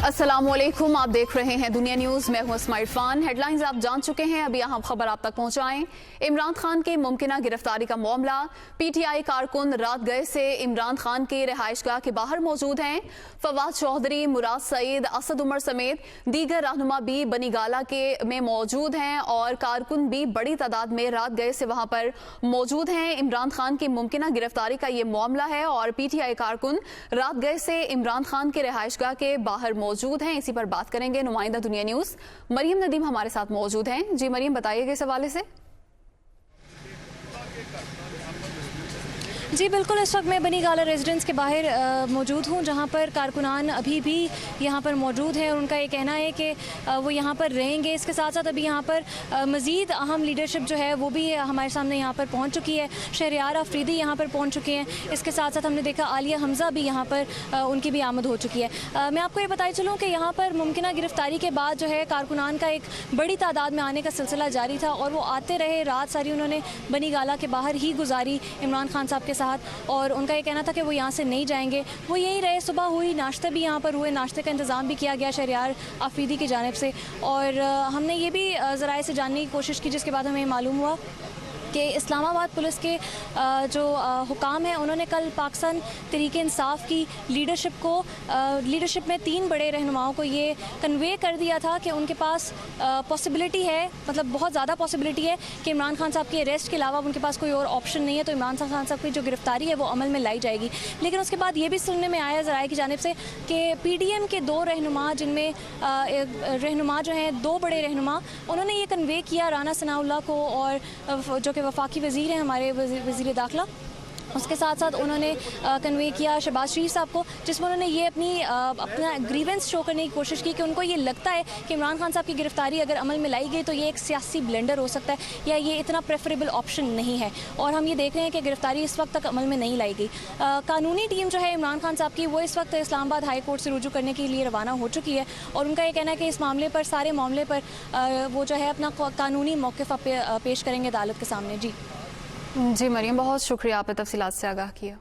अस्सलाम वालेकुम, आप देख रहे हैं दुनिया न्यूज़। मैं हूं अस्मा इरफान। हेडलाइंस आप जान चुके हैं, अभी यहाँ खबर आप तक पहुँचाएं। इमरान खान की मुमकिना गिरफ्तारी का मामला। पीटीआई कारकुन रात गए से इमरान खान के रिहाइशगाह के बाहर मौजूद हैं। फवाद चौधरी, मुराद सईद, असद उमर समेत दीगर रहनुमा भी बनीगाला के में मौजूद हैं और कारकुन भी बड़ी तादाद में रात गए से वहाँ पर मौजूद हैं। इमरान खान की मुमकिना गिरफ्तारी का ये मामला है और पीटीआई कारकुन रात गए से इमरान खान के रिहाइशगाह के बाहर मौजूद हैं। इसी पर बात करेंगे नुमाइंदा दुनिया न्यूज़ मरियम नदीम हमारे साथ मौजूद हैं। जी मरियम, बताइएगा इस हवाले से। जी बिल्कुल, इस वक्त मैं बनीगाला रेजिडेंस के बाहर मौजूद हूँ, जहाँ पर कारकुनान अभी भी यहाँ पर मौजूद हैं और उनका ये कहना है कि वो यहाँ पर रहेंगे। इसके साथ साथ अभी यहाँ पर मज़ीद अहम लीडरशिप जो है वो भी हमारे सामने यहाँ पर पहुँच चुकी है। शहरयार अफरीदी यहाँ पर पहुँच चुके हैं। इसके साथ साथ हमने देखा आलिया हमज़ा भी यहाँ पर उनकी भी आमद हो चुकी है। मैं आपको ये बताई चलूँ कि यहाँ पर मुमकिना गिरफ्तारी के बाद जो है कारकुनान का एक बड़ी तादाद में आने का सिलसिला जारी था और वो आते रहे। रात सारी उन्होंने बनीगाला के बाहर ही गुजारी इमरान खान साहब के साथ और उनका ये कहना था कि वो यहाँ से नहीं जाएंगे, वो यहीं रहे। सुबह हुई, नाश्ते भी यहाँ पर हुए, नाश्ते का इंतज़ाम भी किया गया शहरयार अफरीदी की जानिब से। और हमने ये भी ज़राए से जानने की कोशिश की, जिसके बाद हमें मालूम हुआ कि इस्लामाबाद पुलिस के जो हुकाम हैं उन्होंने कल पाकिस्तान तहरीक इंसाफ की लीडरशिप में 3 बड़े रहनुमाओं को ये कन्वे कर दिया था कि उनके पास पॉसिबिलिटी है, मतलब बहुत ज़्यादा पॉसिबिलिटी है कि इमरान खान साहब के अरेस्ट के अलावा उनके पास कोई और ऑप्शन नहीं है, तो इमरान खान साहब की जो गिरफ्तारी है वो अमल में लाई जाएगी। लेकिन उसके बाद ये भी सुनने में आया ज़राए की जानिब से कि PDM के 2 रहनुमा, जिनमें रहनुमा जो हैं 2 बड़े रहनुमा, उन्होंने ये कन्वे किया राना सनाउल्लाह को और जो वफाकी वज़ीर हैं हमारे वज़ीर दाखिला, उसके साथ साथ उन्होंने कन्वे किया शहबाज शरीफ साहब को, जिसमें उन्होंने ये अपना ग्रीवेंस शो करने की कोशिश की कि उनको ये लगता है कि इमरान खान साहब की गिरफ्तारी अगर अमल में लाई गई तो ये एक सियासी ब्लेंडर हो सकता है या ये इतना प्रेफरेबल ऑप्शन नहीं है। और हम ये देख रहे हैं कि गिरफ्तारी इस वक्त तक अमल में नहीं लाई गई। कानूनी टीम जो है इमरान खान साहब की, वो इस वक्त इस्लामाबाद हाई कोर्ट से रुजू करने के लिए रवाना हो चुकी है और उनका ये कहना है कि इस मामले पर, सारे मामले पर वो जो है अपना कानूनी मौक़िफ़ पेश करेंगे अदालत के सामने। जी मरियम, बहुत शुक्रिया, आपने तफसीलात से आगाह किया।